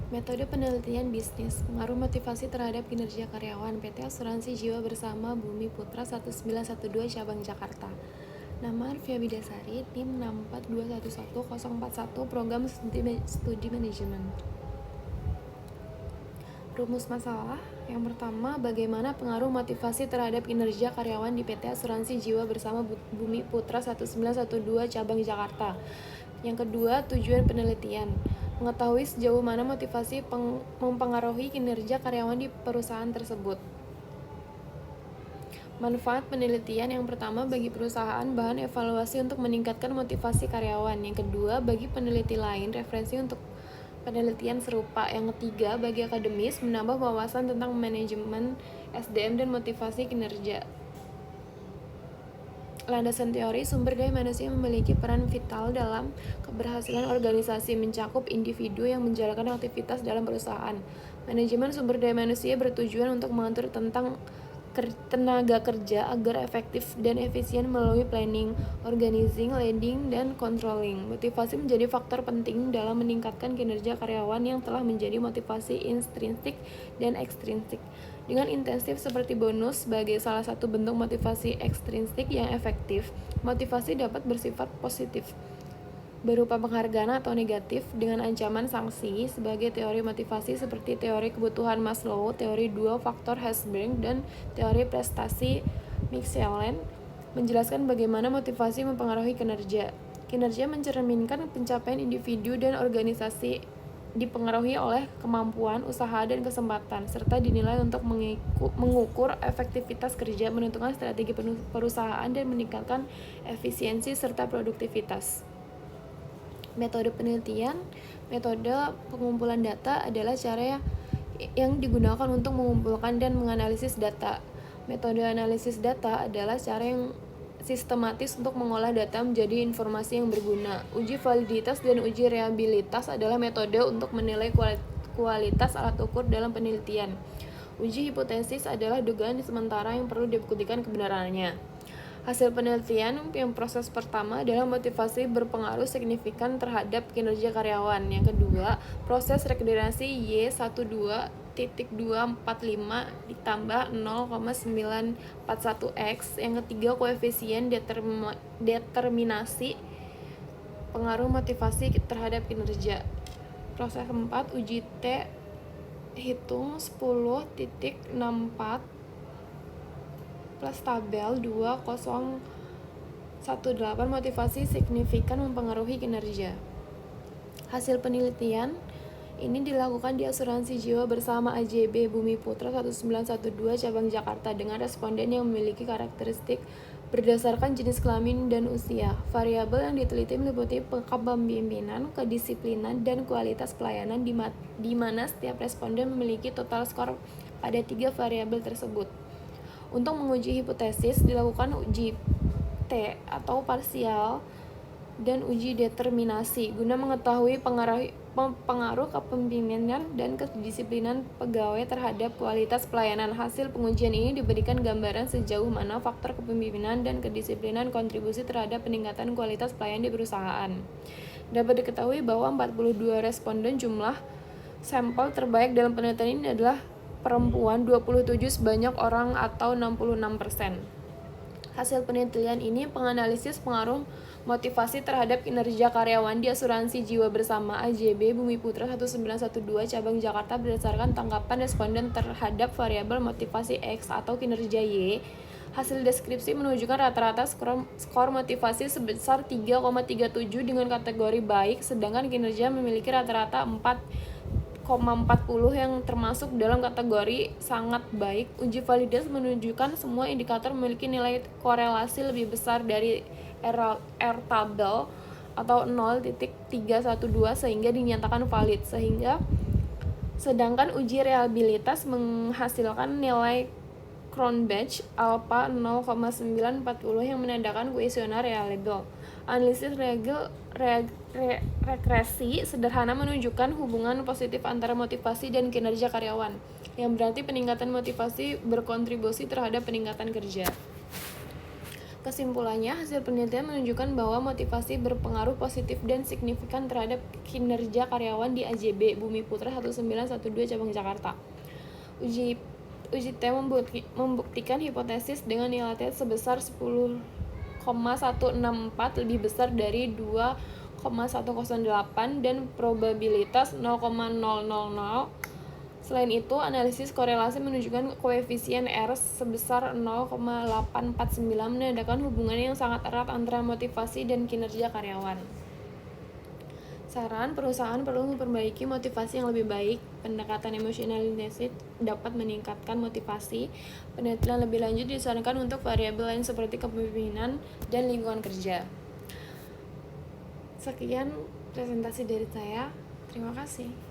Metode penelitian bisnis, pengaruh motivasi terhadap kinerja karyawan PT Asuransi Jiwa Bersama Bumi Putra 1912 Cabang Jakarta. Nama Arvia Bidasari, tim 642114041, Program Studi Manajemen. Rumus masalah. Yang pertama, bagaimana pengaruh motivasi terhadap kinerja karyawan di PT Asuransi Jiwa Bersama Bumi Putra 1912 Cabang Jakarta. Yang kedua, tujuan penelitian. Mengetahui sejauh mana motivasi mempengaruhi kinerja karyawan di perusahaan tersebut. Manfaat penelitian. Yang pertama, bagi perusahaan, bahan evaluasi untuk meningkatkan motivasi karyawan. Yang kedua, bagi peneliti lain, referensi untuk penelitian serupa. Yang ketiga, bagi akademis, menambah wawasan tentang manajemen SDM dan motivasi kinerja. Landasan teori, sumber daya manusia memiliki peran vital dalam keberhasilan organisasi, mencakup individu yang menjalankan aktivitas dalam perusahaan. Manajemen sumber daya manusia bertujuan untuk mengatur tentang tenaga kerja agar efektif dan efisien melalui planning, organizing, leading, dan controlling. Motivasi menjadi faktor penting dalam meningkatkan kinerja karyawan yang telah menjadi motivasi intrinsik dan ekstrinsik. Dengan intensif seperti bonus sebagai salah satu bentuk motivasi ekstrinsik yang efektif, motivasi dapat bersifat positif berupa penghargaan atau negatif dengan ancaman sanksi sebagai teori motivasi seperti teori kebutuhan Maslow, teori dua faktor Herzberg, dan teori prestasi Michelin menjelaskan bagaimana motivasi mempengaruhi kinerja. Kinerja mencerminkan pencapaian individu dan organisasi dipengaruhi oleh kemampuan, usaha, dan kesempatan, serta dinilai untuk mengukur efektivitas kerja, menentukan strategi perusahaan, dan meningkatkan efisiensi serta produktivitas. Metode penelitian. Metode pengumpulan data adalah cara yang digunakan untuk mengumpulkan dan menganalisis data. Metode analisis data adalah cara yang sistematis untuk mengolah data menjadi informasi yang berguna. Uji validitas dan uji reliabilitas adalah metode untuk menilai kualitas alat ukur dalam penelitian. Uji hipotesis adalah dugaan sementara yang perlu dibuktikan kebenarannya. Hasil penelitian yang proses pertama adalah motivasi berpengaruh signifikan terhadap kinerja karyawan. Yang kedua, proses regenerasi Y12.245 ditambah 0,941X. Yang ketiga, koefisien determinasi pengaruh motivasi terhadap kinerja. Proses keempat, uji T hitung 10.64 plus tabel 2018 motivasi signifikan mempengaruhi kinerja. Hasil penelitian ini dilakukan di Asuransi Jiwa Bersama AJB Bumi Putra 1912 Cabang Jakarta dengan responden yang memiliki karakteristik berdasarkan jenis kelamin dan usia. Variabel yang diteliti meliputi kepemimpinan, kedisiplinan, dan kualitas pelayanan di mana setiap responden memiliki total skor pada 3 variabel tersebut. Untuk menguji hipotesis, dilakukan uji T atau parsial dan uji determinasi guna mengetahui pengaruh kepemimpinan dan kedisiplinan pegawai terhadap kualitas pelayanan. Hasil pengujian ini diberikan gambaran sejauh mana faktor kepemimpinan dan kedisiplinan kontribusi terhadap peningkatan kualitas pelayanan di perusahaan. Dapat diketahui bahwa 42 responden jumlah sampel terbaik dalam penelitian ini adalah perempuan 27 sebanyak orang atau 66%. Hasil penelitian ini menganalisis pengaruh motivasi terhadap kinerja karyawan di Asuransi Jiwa Bersama AJB Bumi Putra 1912 Cabang Jakarta berdasarkan tanggapan responden terhadap variabel motivasi X atau kinerja Y. Hasil deskripsi menunjukkan rata-rata skor motivasi sebesar 3,37 dengan kategori baik, sedangkan kinerja memiliki rata-rata 4,40 yang termasuk dalam kategori sangat baik. Uji validitas menunjukkan semua indikator memiliki nilai korelasi lebih besar dari R-tabel atau 0.312 sehingga dinyatakan valid. Sedangkan uji reliabilitas menghasilkan nilai Cronbach alpha 0,940 yang menandakan kuesioner reliable. Analisis regresi sederhana menunjukkan hubungan positif antara motivasi dan kinerja karyawan, yang berarti peningkatan motivasi berkontribusi terhadap peningkatan kerja. Kesimpulannya, hasil penelitian menunjukkan bahwa motivasi berpengaruh positif dan signifikan terhadap kinerja karyawan di AJB Bumi Putra 1912 cabang Jakarta. Uji T membuktikan hipotesis dengan nilai T sebesar 10,164 lebih besar dari 2,108 dan probabilitas 0,000. Selain itu, analisis korelasi menunjukkan koefisien R sebesar 0,849 menandakan hubungan yang sangat erat antara motivasi dan kinerja karyawan. Saran, perusahaan perlu memperbaiki motivasi yang lebih baik. Pendekatan emotional intensity dapat meningkatkan motivasi. Penelitian lebih lanjut disarankan untuk variabel lain seperti kepemimpinan dan lingkungan kerja. Sekian presentasi dari saya. Terima kasih.